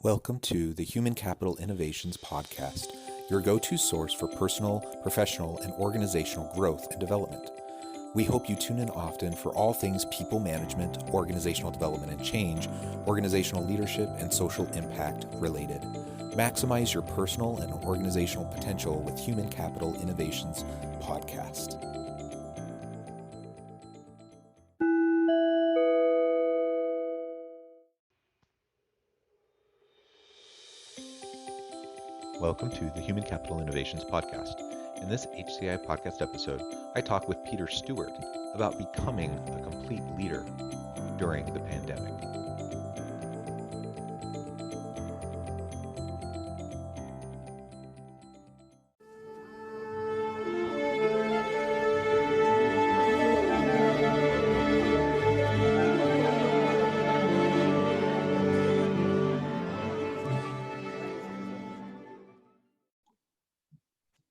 Welcome to the Human Capital Innovations Podcast, your go-to source for personal, professional, and organizational growth and development. We hope you tune in often for all things people management, organizational development and change, organizational leadership, and social impact related. Maximize your personal and organizational potential with Human Capital Innovations Podcast. Welcome to the Human Capital Innovations Podcast. In this HCI podcast episode, I talk with Peter Stewart about becoming a complete leader during the pandemic.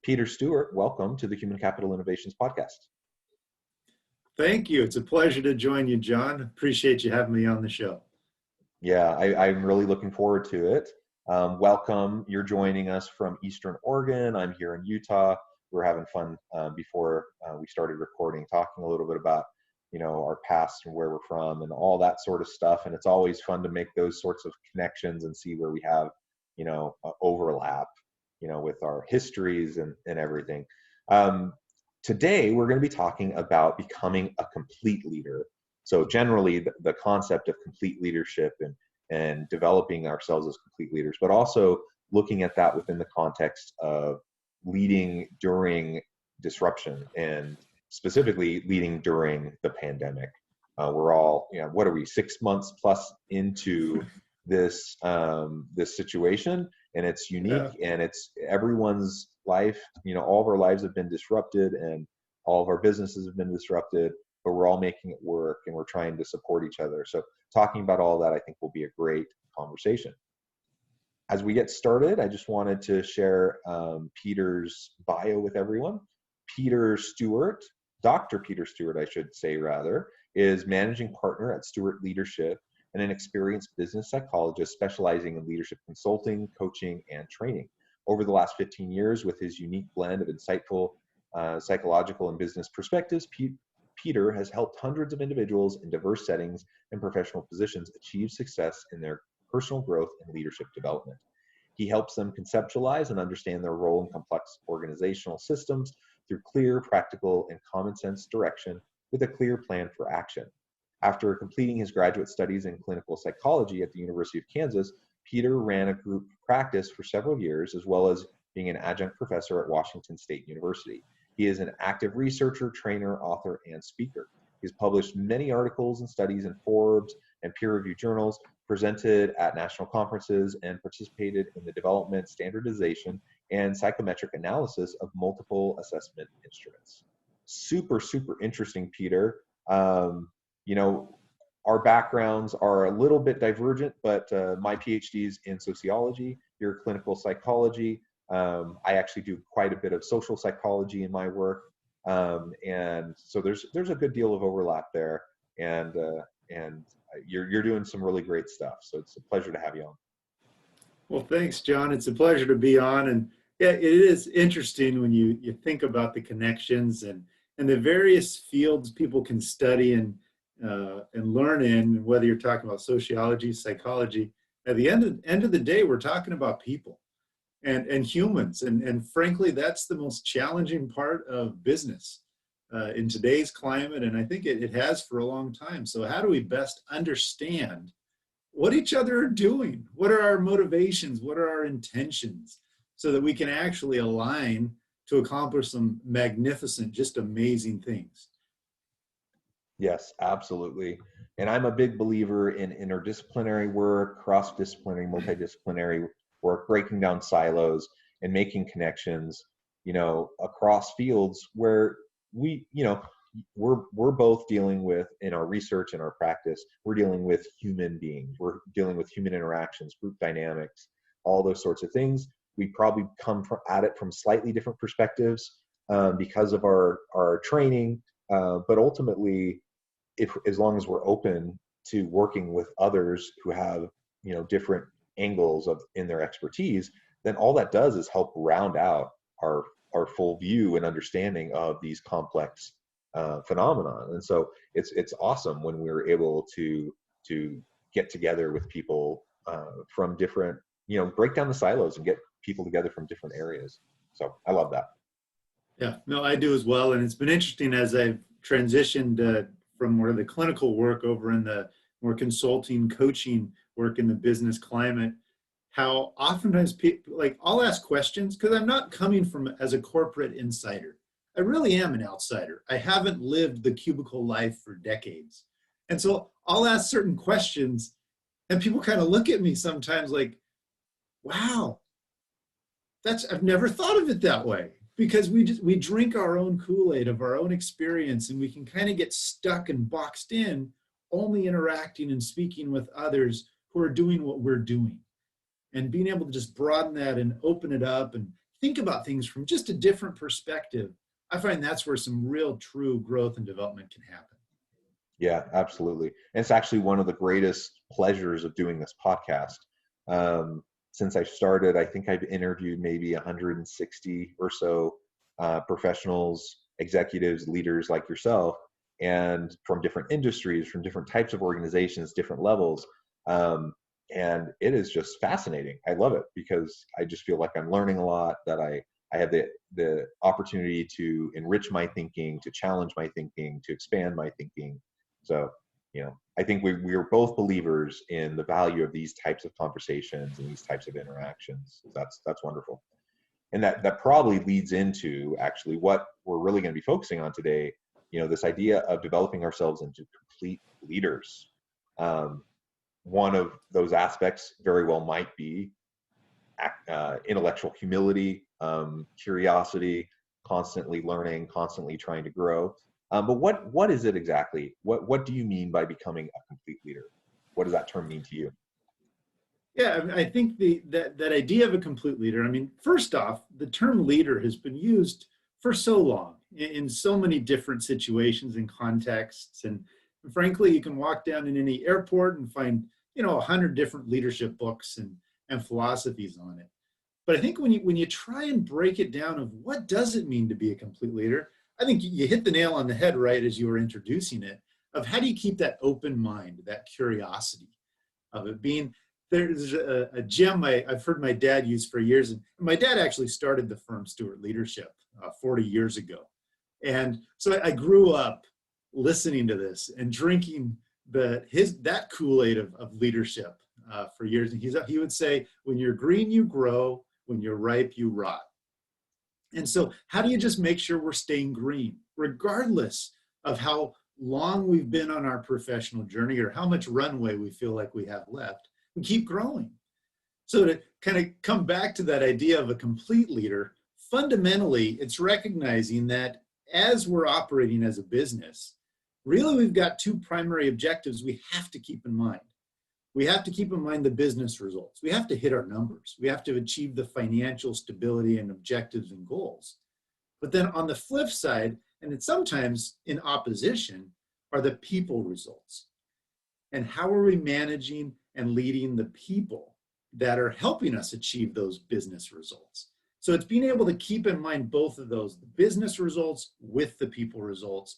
Peter Stewart, welcome to the Human Capital Innovations Podcast. Thank you. It's a pleasure to join you, John. Appreciate you having me on the show. Yeah, I'm really looking forward to it. Welcome. You're joining us from Eastern Oregon. I'm here in Utah. We're having fun before we started recording, talking a little bit about, our past and where we're from and all that sort of stuff. And it's always fun to make those sorts of connections and see where we have, overlap, with our histories and everything. Today, we're going to be talking about becoming a complete leader. So generally, the concept of complete leadership and developing ourselves as complete leaders, but also looking at that within the context of leading during disruption and specifically leading during the pandemic. We're all, what are we, 6 months plus into this situation, and it's unique, and it's everyone's life. All of our lives have been disrupted, and all of our businesses have been disrupted, but we're all making it work, and we're trying to support each other. So talking about all that, I think, will be a great conversation. As we get started, I just wanted to share Peter's bio with everyone. Peter Stewart, Dr. Peter Stewart, I should say rather, is managing partner at Stewart Leadership and an experienced business psychologist specializing in leadership consulting, coaching, and training. Over the last 15 years, with his unique blend of insightful psychological and business perspectives, Peter has helped hundreds of individuals in diverse settings and professional positions achieve success in their personal growth and leadership development. He helps them conceptualize and understand their role in complex organizational systems through clear, practical, and common sense direction with a clear plan for action. After completing his graduate studies in clinical psychology at the University of Kansas, Peter ran a group practice for several years, as well as being an adjunct professor at Washington State University. He is an active researcher, trainer, author, and speaker. He's published many articles and studies in Forbes and peer-reviewed journals, presented at national conferences, and participated in the development, standardization, and psychometric analysis of multiple assessment instruments. Super, super interesting, Peter. Our backgrounds are a little bit divergent, but my PhD's in sociology, your clinical psychology. I actually do quite a bit of social psychology in my work. And so there's a good deal of overlap there. And you're doing some really great stuff. So it's a pleasure to have you on. Well, thanks, John. It's a pleasure to be on. And yeah, it is interesting when you think about the connections and the various fields people can study and learn in, whether you're talking about sociology, psychology. At the end of the day, we're talking about people and humans. And frankly, that's the most challenging part of business in today's climate. And I think it has for a long time. So how do we best understand what each other are doing? What are our motivations? What are our intentions? So that we can actually align to accomplish some magnificent, just amazing things. Yes, absolutely. And I'm a big believer in interdisciplinary work, cross-disciplinary, multidisciplinary work, breaking down silos and making connections, across fields where we're both dealing with, in our research and our practice, we're dealing with human beings. We're dealing with human interactions, group dynamics, all those sorts of things. We probably come at it from slightly different perspectives because of our training, but ultimately, as long as we're open to working with others who have different angles in their expertise, then all that does is help round out our full view and understanding of these complex phenomenon. And so it's awesome when we're able to get together with people from different, break down the silos and get people together from different areas. So I love that. Yeah, no, I do as well. And it's been interesting as I've transitioned from more of the clinical work over in the more consulting, coaching work in the business climate, how oftentimes people, like, I'll ask questions because I'm not coming from as a corporate insider. I really am an outsider. I haven't lived the cubicle life for decades. And so I'll ask certain questions and people kind of look at me sometimes like, wow, I've never thought of it that way, because we drink our own Kool-Aid of our own experience, and we can kind of get stuck and boxed in only interacting and speaking with others who are doing what we're doing. And being able to just broaden that and open it up and think about things from just a different perspective, I find that's where some real true growth and development can happen. Yeah, absolutely. And it's actually one of the greatest pleasures of doing this podcast. Since I started, I think I've interviewed maybe 160 or so professionals, executives, leaders like yourself, and from different industries, from different types of organizations, different levels. And it is just fascinating. I love it because I just feel like I'm learning a lot, that I have the opportunity to enrich my thinking, to challenge my thinking, to expand my thinking. So, I think we are both believers in the value of these types of conversations and these types of interactions. That's wonderful. And that probably leads into actually what we're really going to be focusing on today, this idea of developing ourselves into complete leaders. One of those aspects very well might be intellectual humility, curiosity, constantly learning, constantly trying to grow. But what is it exactly? What do you mean by becoming a complete leader? What does that term mean to you? Yeah, I think that idea of a complete leader, I mean, first off, the term leader has been used for so long in so many different situations and contexts. And frankly, you can walk down in any airport and find, 100 different leadership books and philosophies on it. But I think when you try and break it down of what does it mean to be a complete leader, I think you hit the nail on the head right as you were introducing it, of how do you keep that open mind, that curiosity of it being. There's a gem I've heard my dad use for years. And my dad actually started the firm Stewart Leadership 40 years ago. And so I grew up listening to this and drinking that Kool-Aid of leadership for years. And he would say, when you're green, you grow. When you're ripe, you rot. And so how do you just make sure we're staying green, regardless of how long we've been on our professional journey or how much runway we feel like we have left? We keep growing. So to kind of come back to that idea of a complete leader, fundamentally, it's recognizing that as we're operating as a business, really we've got two primary objectives we have to keep in mind. We have to keep in mind the business results. We have to hit our numbers. We have to achieve the financial stability and objectives and goals. But then on the flip side, and it's sometimes in opposition, are the people results. And how are we managing and leading the people that are helping us achieve those business results? So it's being able to keep in mind both of those, the business results with the people results.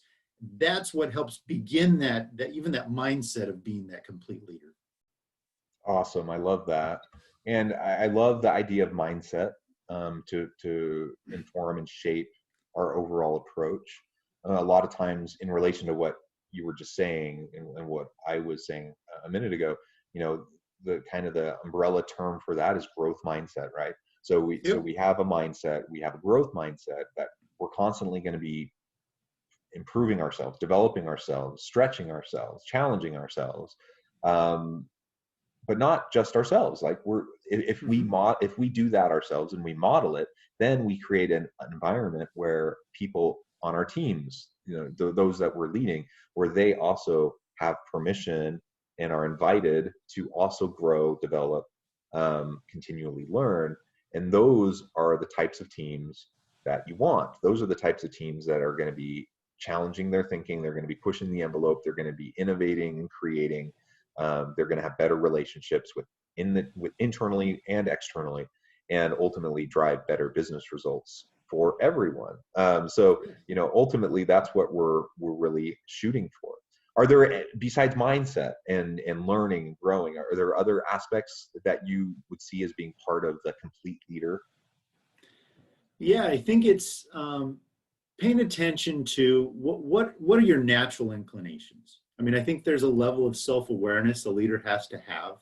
That's what helps begin that even that mindset of being that complete leader. Awesome. I love that. And I love the idea of mindset to inform and shape our overall approach. A lot of times in relation to what you were just saying and what I was saying a minute ago, the kind of the umbrella term for that is growth mindset, right? So we have a mindset, we have a growth mindset that we're constantly going to be improving ourselves, developing ourselves, stretching ourselves, challenging ourselves. But not just ourselves. Like if we do that ourselves and we model it, then we create an environment where people on our teams, those that we're leading, where they also have permission and are invited to also grow, develop, continually learn. And those are the types of teams that you want. Those are the types of teams that are going to be challenging their thinking. They're going to be pushing the envelope. They're going to be innovating and creating. They're going to have better relationships with internally and externally, and ultimately drive better business results for everyone. So, ultimately that's what we're really shooting for. Are there, besides mindset and learning and growing, are there other aspects that you would see as being part of the complete leader? Yeah, I think it's paying attention to what are your natural inclinations. I mean, I think there's a level of self-awareness a leader has to have.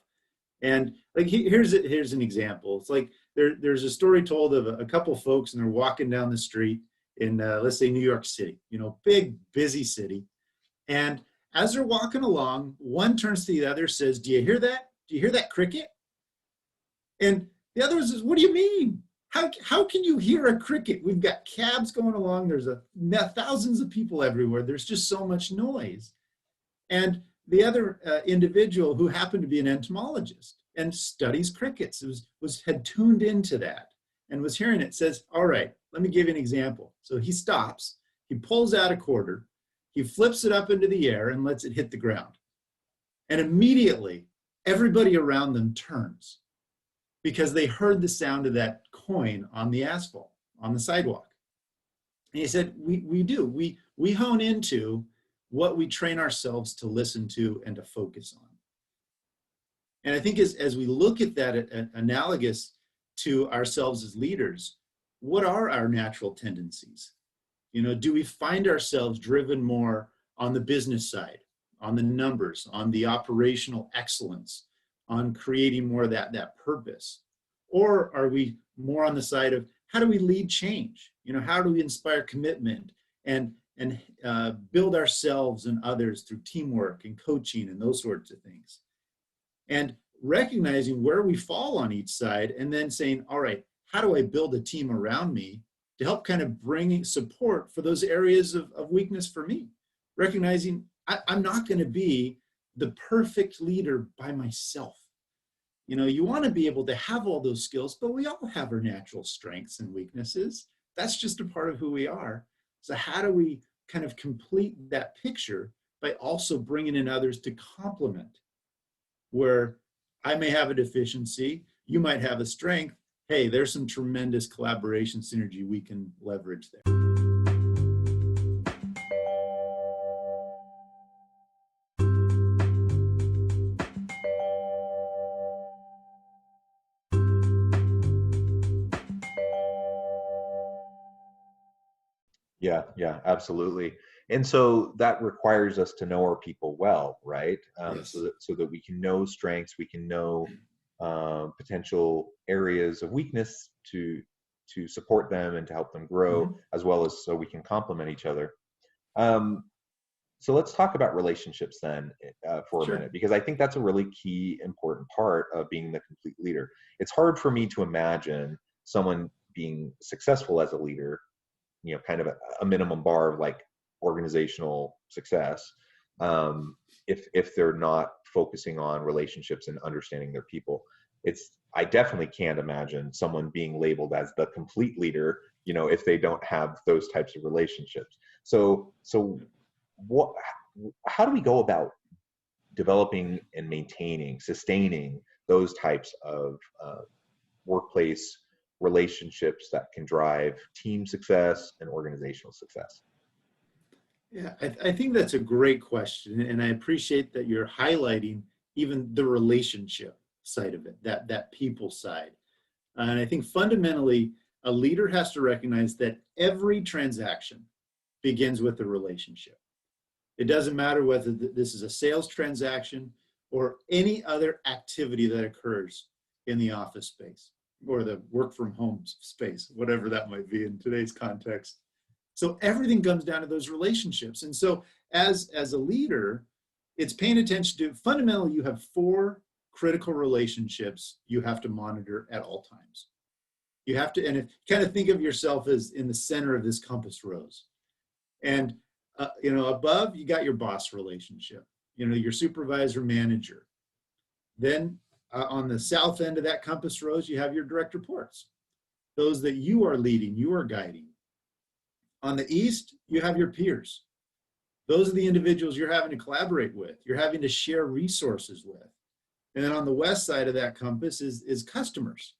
And like here's an example. It's like there's a story told of a couple of folks, and they're walking down the street in let's say New York City, big busy city. And as they're walking along, one turns to the other, says, "Do you hear that? Do you hear that cricket?" And the other says, "What do you mean? How can you hear a cricket? We've got cabs going along. There's thousands of people everywhere. There's just so much noise." And the other individual, who happened to be an entomologist and studies crickets, had tuned into that and was hearing it, says, "All right, let me give you an example." So he stops, he pulls out a quarter, he flips it up into the air and lets it hit the ground. And immediately, everybody around them turns because they heard the sound of that coin on the asphalt, on the sidewalk. And he said, we hone into what we train ourselves to listen to and to focus on. And I think as we look at that analogous to ourselves as leaders, what are our natural tendencies? Do we find ourselves driven more on the business side, on the numbers, on the operational excellence, on creating more of that purpose? Or are we more on the side of how do we lead change? How do we inspire commitment and build ourselves and others through teamwork and coaching and those sorts of things? And recognizing where we fall on each side, and then saying, all right, how do I build a team around me to help kind of bring support for those areas of weakness for me? Recognizing I'm not going to be the perfect leader by myself. You want to be able to have all those skills, but we all have our natural strengths and weaknesses. That's just a part of who we are. So how do we kind of complete that picture by also bringing in others to complement where I may have a deficiency, you might have a strength. Hey, there's some tremendous collaboration synergy we can leverage there. Yeah, absolutely. And so that requires us to know our people well, right? Yes. So that we can know strengths, we can know potential areas of weakness to support them and to help them grow, Mm-hmm. as well as so we can complement each other. Um, so let's talk about relationships then for a Sure. minute, because I think that's a really key, important part of being the complete leader. It's hard for me to imagine someone being successful as a leader, kind of a minimum bar of like organizational success, if they're not focusing on relationships and understanding their people. I definitely can't imagine someone being labeled as the complete leader, if they don't have those types of relationships. So what how do we go about developing and maintaining, sustaining those types of workplace relationships that can drive team success and organizational success? Yeah, I think that's a great question. And I appreciate that you're highlighting even the relationship side of it, that people side. And I think fundamentally, a leader has to recognize that every transaction begins with a relationship. It doesn't matter whether this is a sales transaction or any other activity that occurs in the office space or the work from home space, whatever that might be in today's context. So everything comes down to those relationships. And so as a leader, it's paying attention to fundamentally, you have 4 critical relationships you have to monitor at all times. You have to, and if, kind of think of yourself as in the center of this compass rose. And above, you got your boss relationship, your supervisor manager. Then on the south end of that compass rose, you have your direct reports, those that you are leading, you are guiding. On the east, you have your peers. Those are the individuals you're having to collaborate with, you're having to share resources with. And then on the west side of that compass is customers.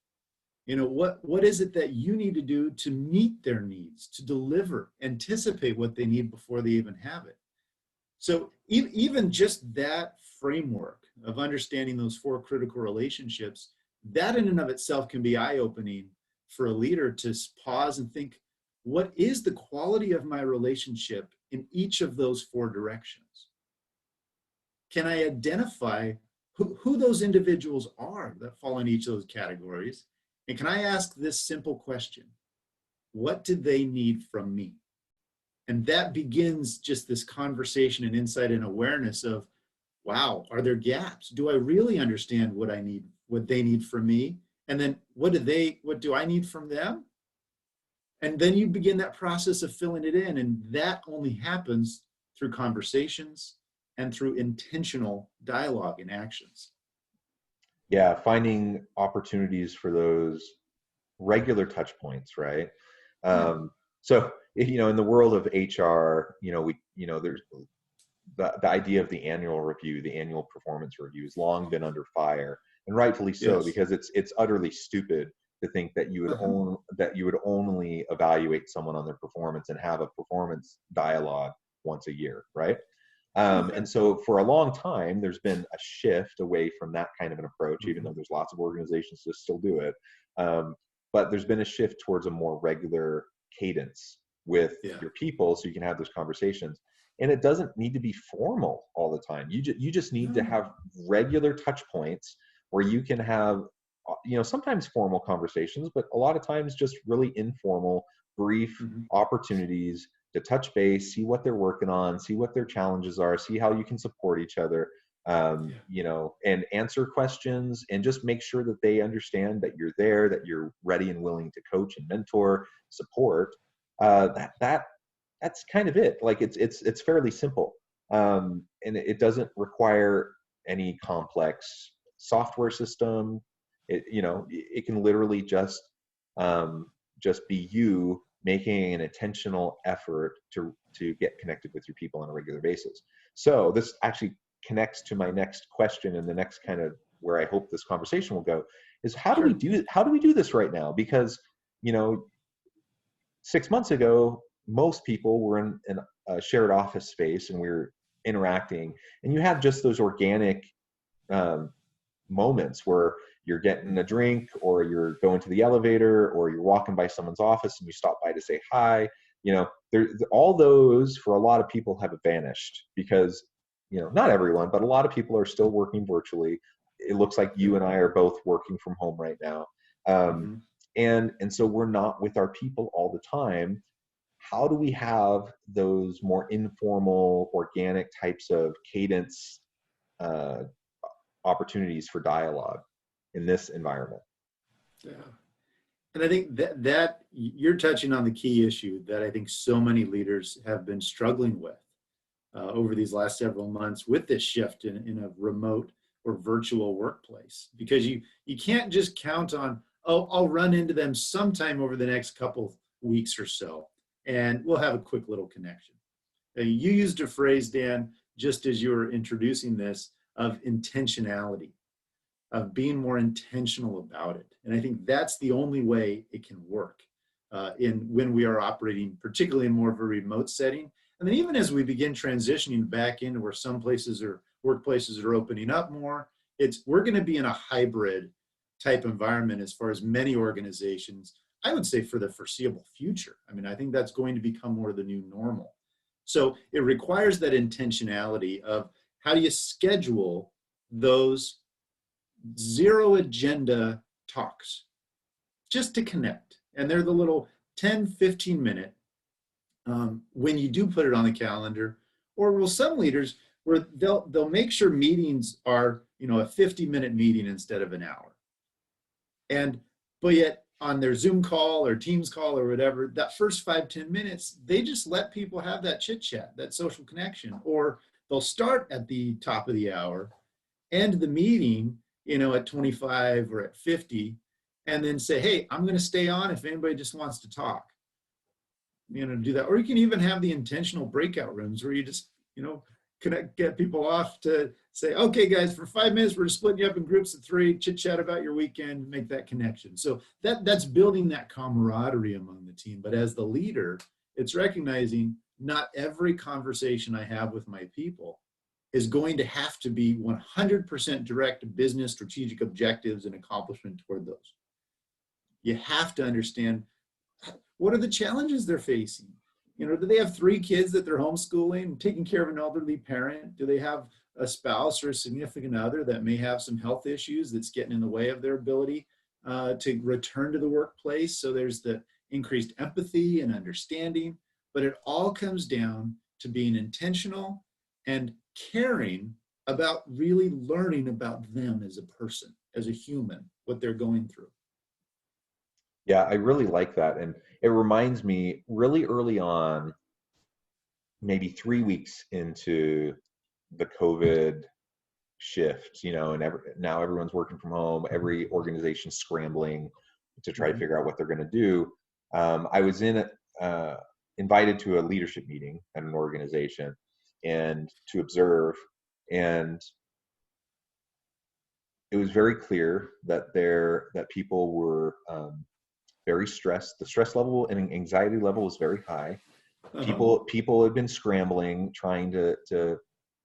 You know, what is it that you need to do to meet their needs, to deliver, anticipate what they need before they even have it? So even just that framework of understanding those four critical relationships, that in and of itself can be eye-opening for a leader to pause and think, what is the quality of my relationship in each of those four directions? Can I identify who those individuals are that fall in each of those categories? And can I ask this simple question? What do they need from me? And that begins just this conversation and insight and awareness of, wow, are there gaps? Do I really understand what I need, what they need from me? And then what do I need from them? And then you begin that process of filling it in. And that only happens through conversations and through intentional dialogue and actions. Yeah, finding opportunities for those regular touch points, right? Yeah. So, in the world of HR, there's the idea of the annual review, the annual performance review has long been under fire, and rightfully so, Yes. because it's utterly stupid to think that you would only evaluate someone on their performance and have a performance dialogue once a year, right? And so for a long time, there's been a shift away from that kind of an approach, even though there's lots of organizations that still do it. But there's been a shift towards a more regular cadence with your people, so you can have those conversations. And it doesn't need to be formal all the time. You just need to have regular touch points where you can have, sometimes formal conversations, but a lot of times just really informal, brief opportunities to touch base, see what they're working on, see what their challenges are, see how you can support each other, and answer questions, and just make sure that they understand that you're there, that you're ready and willing to coach and mentor, support. That's kind of it. Like it's fairly simple, and it doesn't require any complex software system. It can literally just be you making an intentional effort to get connected with your people on a regular basis. So this actually connects to my next question, and the next kind of where I hope this conversation will go is how do we do this right now? Because 6 months ago, most people were in a shared office space and we were interacting, and you had just those organic moments where you're getting a drink, or you're going to the elevator, or you're walking by someone's office and you stop by to say hi. All those for a lot of people have vanished because, not everyone, but a lot of people are still working virtually. It looks like you and I are both working from home right now. And so we're not with our people all the time. How do we have those more informal, organic types of cadence opportunities for dialogue in this environment? Yeah. And I think that you're touching on the key issue that I think so many leaders have been struggling with over these last several months with this shift in a remote or virtual workplace, because you can't just count on, I'll run into them sometime over the next couple weeks or so, and we'll have a quick little connection. You used a phrase, Dan, just as you were introducing this, of intentionality, of being more intentional about it. And I think that's the only way it can work when we are operating, particularly in more of a remote setting. And then even as we begin transitioning back into where some places or workplaces are opening up more, we're going to be in a hybrid type environment as far as many organizations, I would say, for the foreseeable future. I mean, I think that's going to become more the new normal. So it requires that intentionality of how do you schedule those zero agenda talks just to connect. And they're the little 10, 15 minute when you do put it on the calendar, or will some leaders where they'll make sure meetings are, a 50-minute meeting instead of an hour. But yet on their Zoom call or Teams call or whatever, that first 5-10 minutes, they just let people have that chit chat, that social connection, or they'll start at the top of the hour, end the meeting, at 25 or at 50, and then say, hey, I'm going to stay on if anybody just wants to talk, do that. Or you can even have the intentional breakout rooms where you just, get people off to say, okay, guys, for 5 minutes, we're splitting you up in groups of 3, chit chat about your weekend, make that connection. So that's building that camaraderie among the team. But as the leader, it's recognizing not every conversation I have with my people is going to have to be 100% direct business strategic objectives and accomplishment toward those. You have to understand, what are the challenges they're facing? You know, do they have 3 kids that they're homeschooling, taking care of an elderly parent? Do they have a spouse or a significant other that may have some health issues that's getting in the way of their ability to return to the workplace? So there's the increased empathy and understanding, but it all comes down to being intentional and caring about really learning about them as a person, as a human, what they're going through. Yeah, I really like that. And it reminds me really early on, maybe 3 weeks into the COVID shift, and now everyone's working from home, every organization's scrambling to try to figure out what they're going to do. I was invited to a leadership meeting at an organization and to observe, and it was very clear that people were very stressed. The stress level and anxiety level was very high. People had been scrambling, trying to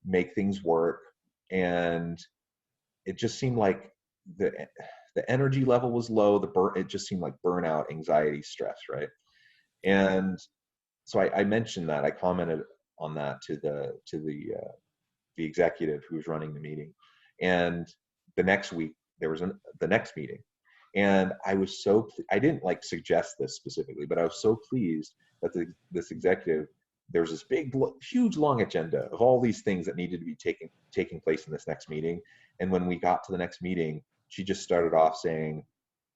make things work, and it just seemed like the energy level was low. It just seemed like burnout, anxiety, stress, right? And so I mentioned that. I commented on that to the executive who was running the meeting, and the next week there was the next meeting. And I didn't like suggest this specifically, but I was so pleased that this executive, there was this big, huge, long agenda of all these things that needed to be taking place in this next meeting. And when we got to the next meeting, she just started off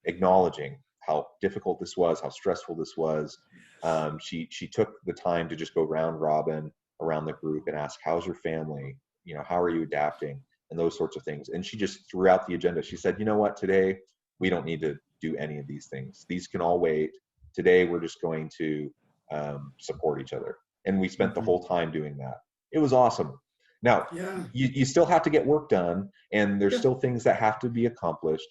acknowledging how difficult this was, how stressful this was. She took the time to just go round robin around the group and ask, how's your family? How are you adapting? And those sorts of things. And she just threw out the agenda. She said, you know what, today, we don't need to do any of these things. These can all wait. Today, we're just going to support each other. And we spent the whole time doing that. It was awesome. Now, you still have to get work done, and there's still things that have to be accomplished.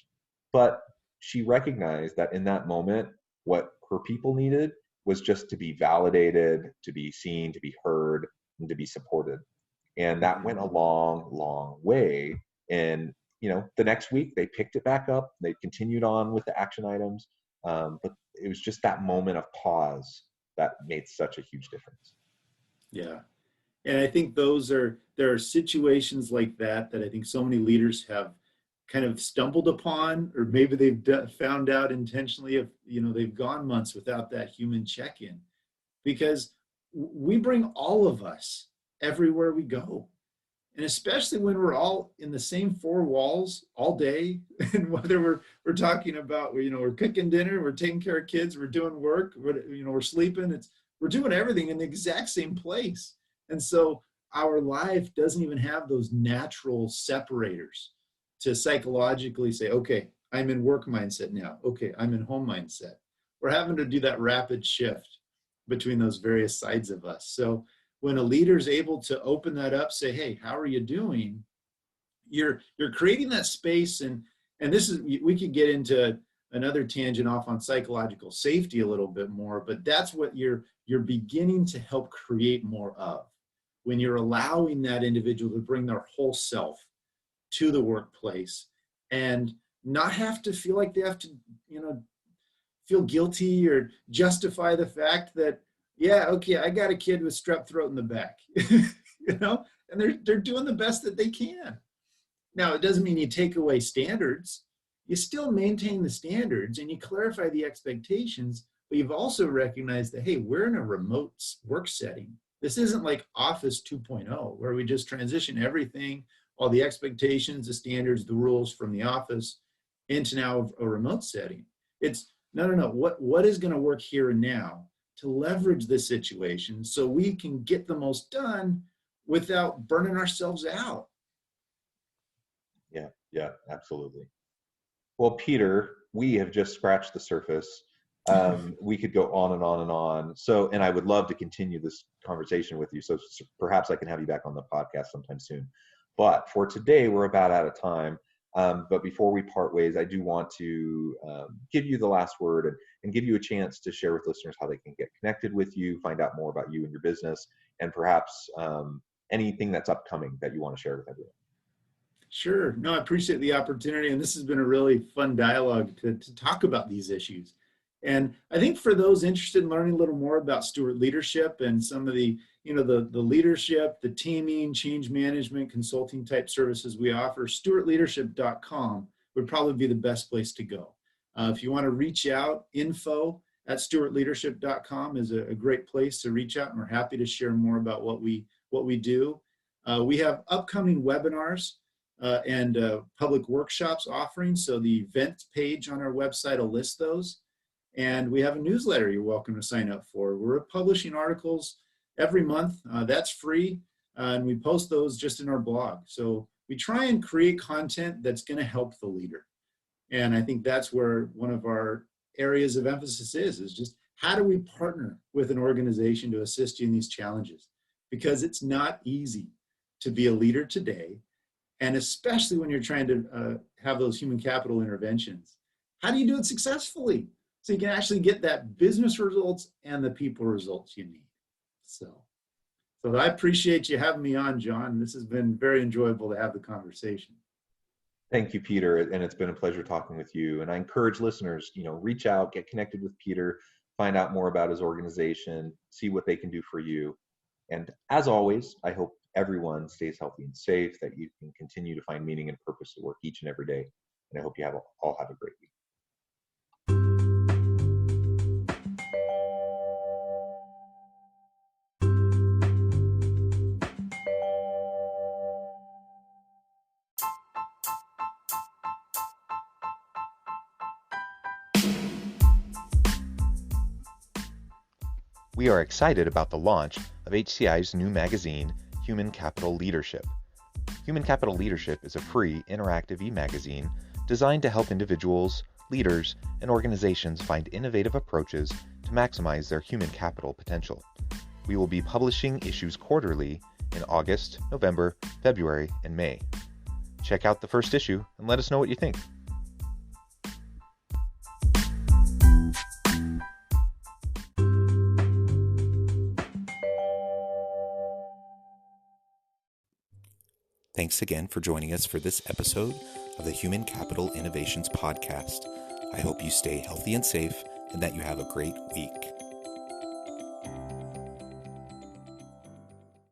But she recognized that in that moment, what her people needed was just to be validated, to be seen, to be heard, and to be supported. And that went a long, long way. And the next week they picked it back up. They continued on with the action items, but it was just that moment of pause that made such a huge difference. Yeah, and I think there are situations like that I think so many leaders have kind of stumbled upon, or maybe they've found out intentionally if they've gone months without that human check-in, because we bring all of us everywhere we go. And especially when we're all in the same 4 walls all day, and whether we're talking about, we're cooking dinner, we're taking care of kids, we're doing work, we're sleeping, we're doing everything in the exact same place. And so our life doesn't even have those natural separators to psychologically say, okay, I'm in work mindset now. Okay, I'm in home mindset. We're having to do that rapid shift between those various sides of us. So when a leader is able to open that up, say, hey, how are you doing? You're creating that space. And this is, we could get into another tangent off on psychological safety a little bit more, but that's what you're beginning to help create more of. When you're allowing that individual to bring their whole self to the workplace and not have to feel like they have to, feel guilty or justify the fact that, yeah, okay, I got a kid with strep throat in the back, and they're doing the best that they can. Now, it doesn't mean you take away standards. You still maintain the standards and you clarify the expectations, but you've also recognized that, hey, we're in a remote work setting. This isn't like Office 2.0, where we just transition everything, all the expectations, the standards, the rules from the office into now a remote setting. It's no. What is going to work here and now to leverage this situation so we can get the most done without burning ourselves out? Yeah, absolutely. Well, Peter, we have just scratched the surface We could go on and on and on. So, and I would love to continue this conversation with you. So perhaps I can have you back on the podcast sometime soon. But for today, we're about out of time. But before we part ways, I do want to give you the last word and give you a chance to share with listeners how they can get connected with you, find out more about you and your business, and perhaps anything that's upcoming that you want to share with everyone. Sure. No, I appreciate the opportunity. And this has been a really fun dialogue to talk about these issues. And I think for those interested in learning a little more about Stewart leadership and some of the, the leadership, the teaming, change management, consulting type services we offer, stewartleadership.com would probably be the best place to go. If you want to reach out, info@stewartleadership.com is a great place to reach out, and we're happy to share more about what we do. We have upcoming webinars and public workshops offering. So the events page on our website will list those. And we have a newsletter you're welcome to sign up for. We're publishing articles every month. That's free. And we post those just in our blog. So we try and create content that's going to help the leader. And I think that's where one of our areas of emphasis is just how do we partner with an organization to assist you in these challenges? Because it's not easy to be a leader today. And especially when you're trying to have those human capital interventions, how do you do it successfully? So you can actually get that business results and the people results you need. So I appreciate you having me on, John. This has been very enjoyable to have the conversation. Thank you, Peter. And it's been a pleasure talking with you. And I encourage listeners, reach out, get connected with Peter, find out more about his organization, see what they can do for you. And as always, I hope everyone stays healthy and safe, that you can continue to find meaning and purpose at work each and every day. And I hope you all have a great week. We are excited about the launch of HCI's new magazine, Human Capital Leadership. Human Capital Leadership is a free, interactive e-magazine designed to help individuals, leaders, and organizations find innovative approaches to maximize their human capital potential. We will be publishing issues quarterly in August, November, February, and May. Check out the first issue and let us know what you think. Thanks again for joining us for this episode of the Human Capital Innovations Podcast. I hope you stay healthy and safe and that you have a great week.